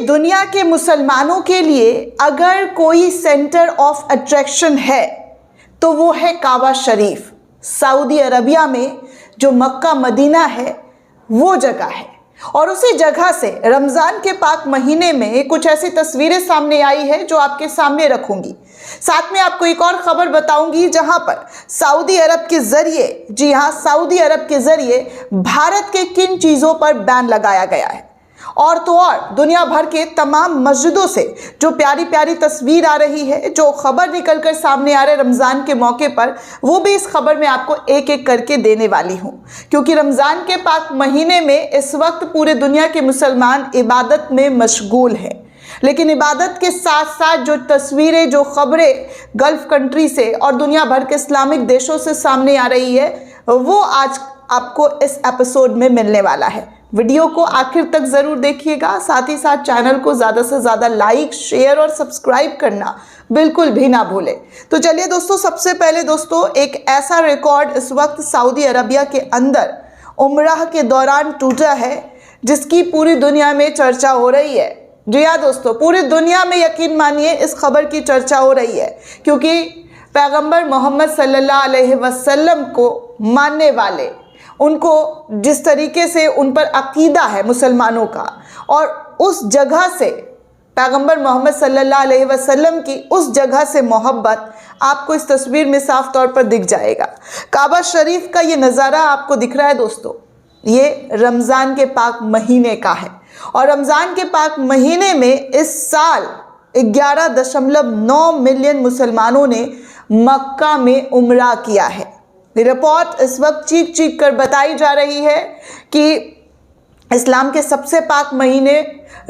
दुनिया के मुसलमानों के लिए अगर कोई सेंटर ऑफ अट्रैक्शन है तो वो है काबा शरीफ। सऊदी अरबिया में जो मक्का मदीना है वो जगह है, और उसी जगह से रमज़ान के पाक महीने में कुछ ऐसी तस्वीरें सामने आई है जो आपके सामने रखूंगी। साथ में आपको एक और खबर बताऊंगी जहां पर सऊदी अरब के ज़रिए, जी हाँ, सऊदी अरब के ज़रिए भारत के किन चीज़ों पर बैन लगाया गया है। और तो और दुनिया भर के तमाम मस्जिदों से जो प्यारी प्यारी तस्वीर आ रही है, जो खबर निकल कर सामने आ रहे रमज़ान के मौके पर, वो भी इस खबर में आपको एक एक करके देने वाली हूँ। क्योंकि रमज़ान के पाक महीने में इस वक्त पूरे दुनिया के मुसलमान इबादत में मशगूल हैं, लेकिन इबादत के साथ साथ जो तस्वीरें, जो खबरें गल्फ़ कंट्री से और दुनिया भर के इस्लामिक देशों से सामने आ रही है, वो आज आपको इस एपिसोड में मिलने वाला है। वीडियो को आखिर तक ज़रूर देखिएगा, साथ ही साथ चैनल को ज़्यादा से ज़्यादा लाइक, शेयर और सब्सक्राइब करना बिल्कुल भी ना भूलें। तो चलिए दोस्तों, सबसे पहले दोस्तों एक ऐसा रिकॉर्ड इस वक्त सऊदी अरबिया के अंदर उम्राह के दौरान टूटा है जिसकी पूरी दुनिया में चर्चा हो रही है। जी हाँ दोस्तों, पूरी दुनिया में यकीन मानिए इस खबर की चर्चा हो रही है, क्योंकि पैगंबर मोहम्मद सल्लल्लाहु अलैहि वसल्लम को मानने वाले, उनको जिस तरीके से उन पर अकीदा है मुसलमानों का, और उस जगह से पैगंबर मोहम्मद सल्लल्लाहु अलैहि वसल्लम की उस जगह से मोहब्बत आपको इस तस्वीर में साफ तौर पर दिख जाएगा। काबा शरीफ का ये नज़ारा आपको दिख रहा है दोस्तों, ये रमज़ान के पाक महीने का है, और रमज़ान के पाक महीने में इस साल 11.9 मिलियन मुसलमानों ने मक्का में उम्रा किया है। रिपोर्ट इस वक्त चीख चीख कर बताई जा रही है कि इस्लाम के सबसे पाक महीने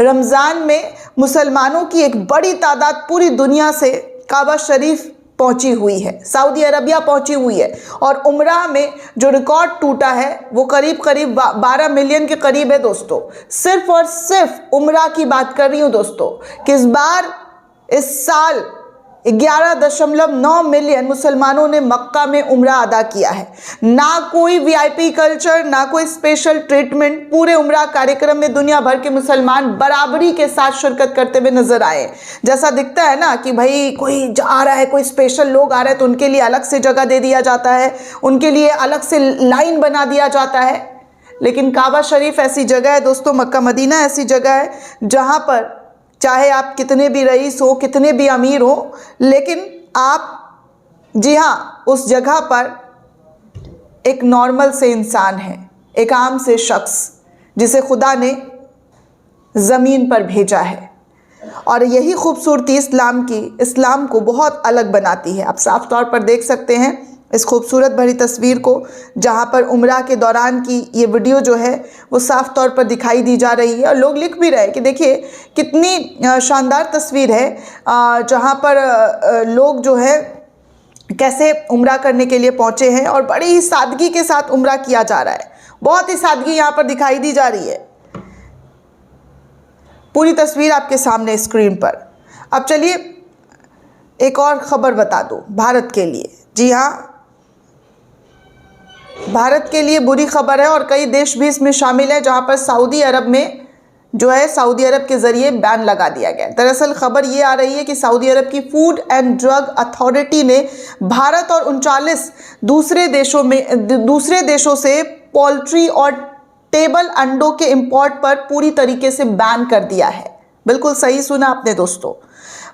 रमज़ान में मुसलमानों की एक बड़ी तादाद पूरी दुनिया से काबा शरीफ पहुंची हुई है, सऊदी अरबिया पहुंची हुई है, और उम्रा में जो रिकॉर्ड टूटा है वो करीब 12 मिलियन के करीब है दोस्तों। सिर्फ और सिर्फ उम्रा की बात कर रही हूँ दोस्तों कि इस बार, इस साल 11.9 मिलियन मुसलमानों ने मक्का में उम्रा अदा किया है। ना कोई वीआईपी कल्चर, ना कोई स्पेशल ट्रीटमेंट, पूरे उम्रा कार्यक्रम में दुनिया भर के मुसलमान बराबरी के साथ शिरकत करते हुए नजर आए। जैसा दिखता है ना कि भाई कोई आ रहा है, कोई स्पेशल लोग आ रहे हैं तो उनके लिए अलग से जगह दे दिया जाता है, उनके लिए अलग से लाइन बना दिया जाता है। लेकिन काबा शरीफ ऐसी जगह है दोस्तों, मक्का मदीना ऐसी जगह है जहाँ पर चाहे आप कितने भी रईस हो, कितने भी अमीर हो, लेकिन आप, जी हाँ, उस जगह पर एक नॉर्मल से इंसान है, एक आम से शख्स जिसे खुदा ने ज़मीन पर भेजा है। और यही खूबसूरती इस्लाम को बहुत अलग बनाती है। आप साफ तौर पर देख सकते हैं इस खूबसूरत भरी तस्वीर को, जहाँ पर उम्रा के दौरान की ये वीडियो जो है वो साफ़ तौर पर दिखाई दी जा रही है, और लोग लिख भी रहे हैं कि देखिए कितनी शानदार तस्वीर है, जहाँ पर लोग जो है कैसे उम्रा करने के लिए पहुँचे हैं, और बड़ी ही सादगी के साथ उम्रा किया जा रहा है। बहुत ही सादगी यहाँ पर दिखाई दी जा रही है। पूरी तस्वीर आपके सामने स्क्रीन पर। अब चलिए एक और ख़बर बता दूँ भारत के लिए। जी हाँ, भारत के लिए बुरी खबर है, और कई देश भी इसमें शामिल है जहां पर सऊदी अरब में जो है सऊदी अरब के ज़रिए बैन लगा दिया गया। दरअसल खबर ये आ रही है कि सऊदी अरब की फूड एंड ड्रग अथॉरिटी ने भारत और 39 दूसरे देशों से पोल्ट्री और टेबल अंडों के इंपोर्ट पर पूरी तरीके से बैन कर दिया है। बिल्कुल सही सुना आपने दोस्तों,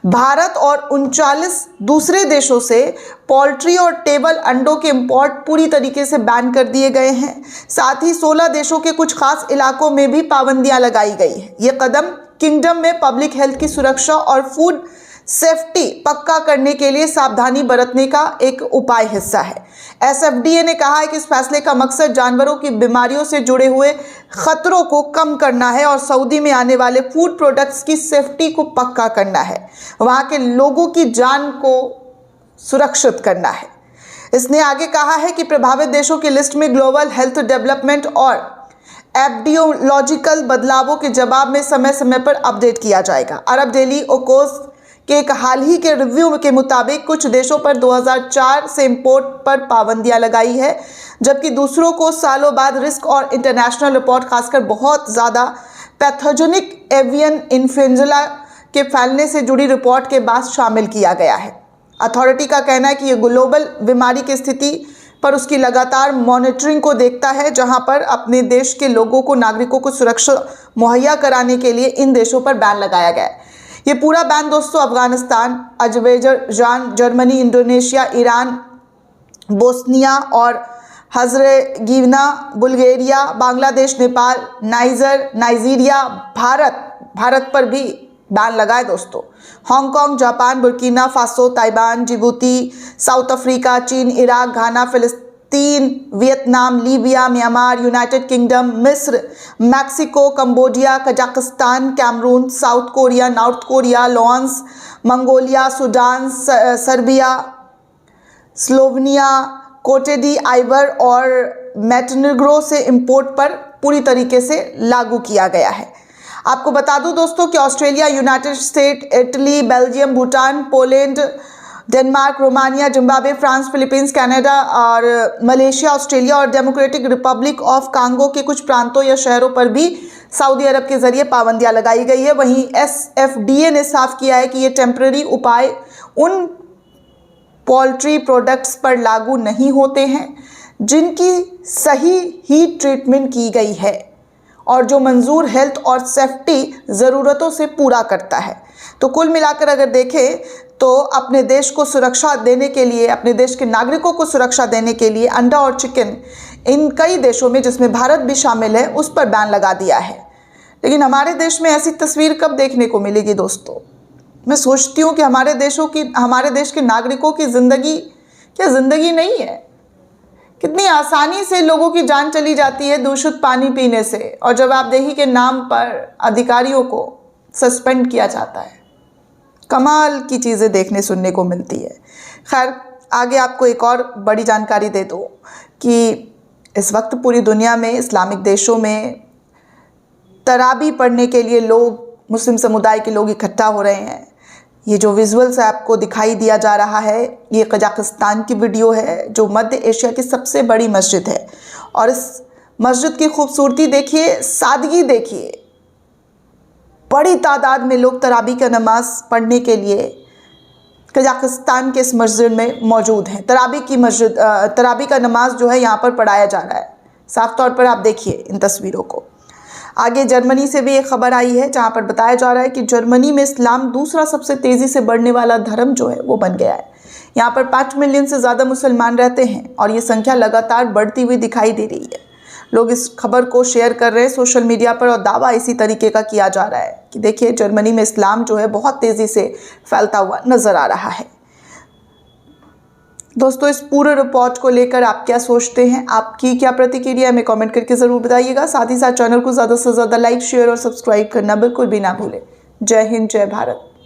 भारत और 39 दूसरे देशों से पोल्ट्री और टेबल अंडों के इंपोर्ट पूरी तरीके से बैन कर दिए गए हैं। साथ ही 16 देशों के कुछ खास इलाकों में भी पाबंदियां लगाई गई है। ये कदम किंगडम में पब्लिक हेल्थ की सुरक्षा और फूड सेफ्टी पक्का करने के लिए सावधानी बरतने का एक उपाय हिस्सा है। एसएफडीए ने कहा है कि इस फैसले का मकसद जानवरों की बीमारियों से जुड़े हुए खतरों को कम करना है और सऊदी में आने वाले फूड प्रोडक्ट्स की सेफ्टी को पक्का करना है, वहाँ के लोगों की जान को सुरक्षित करना है। इसने आगे कहा है कि प्रभावित देशों की लिस्ट में ग्लोबल हेल्थ डेवलपमेंट और एपिडेमियोलॉजिकल बदलावों के जवाब में समय समय पर अपडेट किया जाएगा। अरब डेली ओकोस के एक हाल ही के रिव्यू के मुताबिक कुछ देशों पर 2004 से इंपोर्ट पर पाबंदियां लगाई है, जबकि दूसरों को सालों बाद रिस्क और इंटरनेशनल रिपोर्ट खासकर बहुत ज़्यादा पैथोजेनिक एवियन इन्फ्लुएंजा के फैलने से जुड़ी रिपोर्ट के बाद शामिल किया गया है। अथॉरिटी का कहना है कि ये ग्लोबल बीमारी की स्थिति पर उसकी लगातार मॉनिटरिंग को देखता है, जहां पर अपने देश के लोगों को, नागरिकों को सुरक्षा मुहैया कराने के लिए इन देशों पर बैन लगाया गया है। ये पूरा बैन दोस्तों Afghanistan, Azerbaijan, Germany, Indonesia, Iran, Bosnia और Herzegovina, Bulgaria, Bangladesh, Nepal, Nigeria, Bharat पर भी बैन लगा है दोस्तों। Hong Kong, Japan, Burkina Faso, Taiwan, Djibouti, South Africa, चीन, इराक, घाना, फिलिस्तीन, Vietnam, Libya, Myanmar, United Kingdom, मिस्र, Mexico, Cambodia, Kazakhstan, Cameroon, South Korea, North Korea, Laos, Mongolia, Sudan, Serbia, Slovenia, Cote d' Ivoire और Montenegro से import पर पूरी तरीके से लागू किया गया है। आपको बता दूं दोस्तों कि Australia, United state, Italy, Belgium, Bhutan, Poland, Denmark, Romania, Zimbabwe, France, Philippines, Canada और मलेशिया, ऑस्ट्रेलिया और डेमोक्रेटिक रिपब्लिक ऑफ कांगो के कुछ प्रांतों या शहरों पर भी सऊदी अरब के जरिए पाबंदियां लगाई गई है। वहीं SFDA ने साफ किया है कि ये टेम्पररी उपाय उन पोल्ट्री प्रोडक्ट्स पर लागू नहीं होते हैं जिनकी सही हीट ट्रीटमेंट की गई है और जो मंजूर हेल्थ और सेफ्टी ज़रूरतों से पूरा करता है। तो कुल मिलाकर अगर देखें तो अपने देश को सुरक्षा देने के लिए, अपने देश के नागरिकों को सुरक्षा देने के लिए अंडा और चिकन इन कई देशों में, जिसमें भारत भी शामिल है, उस पर बैन लगा दिया है। लेकिन हमारे देश में ऐसी तस्वीर कब देखने को मिलेगी दोस्तों? मैं सोचती हूँ कि हमारे देश के नागरिकों की ज़िंदगी क्या ज़िंदगी नहीं है? कितनी आसानी से लोगों की जान चली जाती है दूषित पानी पीने से, और जवाबदेही के नाम पर अधिकारियों को सस्पेंड किया जाता है। कमाल की चीज़ें देखने सुनने को मिलती है। खैर, आगे आपको एक और बड़ी जानकारी दे दूँ कि इस वक्त पूरी दुनिया में, इस्लामिक देशों में तरावी पढ़ने के लिए लोग, मुस्लिम समुदाय के लोग इकट्ठा हो रहे हैं। ये जो विजुअल्स आपको दिखाई दिया जा रहा है, ये कजाकिस्तान की वीडियो है, जो मध्य एशिया की सबसे बड़ी मस्जिद है। और इस मस्जिद की खूबसूरती देखिए, सादगी देखिए। बड़ी तादाद में लोग तरावी का नमाज पढ़ने के लिए कजाकिस्तान के इस मस्जिद में मौजूद हैं। तरावी का नमाज जो है यहाँ पर पढ़ाया जा रहा है। साफ तौर पर आप देखिए इन तस्वीरों को। आगे जर्मनी से भी एक खबर आई है, जहाँ पर बताया जा रहा है कि जर्मनी में इस्लाम दूसरा सबसे तेज़ी से बढ़ने वाला धर्म जो है वो बन गया है। यहाँ पर 5 मिलियन से ज़्यादा मुसलमान रहते हैं और ये संख्या लगातार बढ़ती हुई दिखाई दे रही है। लोग इस खबर को शेयर कर रहे हैं सोशल मीडिया पर और दावा इसी तरीके का किया जा रहा है कि देखिए, जर्मनी में इस्लाम जो है बहुत तेज़ी से फैलता हुआ नज़र आ रहा है। दोस्तों, इस पूरे रिपोर्ट को लेकर आप क्या सोचते हैं? आपकी क्या प्रतिक्रिया हमें कमेंट करके ज़रूर बताइएगा। साथ ही साथ चैनल को ज़्यादा से ज़्यादा लाइक, शेयर और सब्सक्राइब करना बिल्कुल भी ना भूलें। जय हिंद, जय भारत।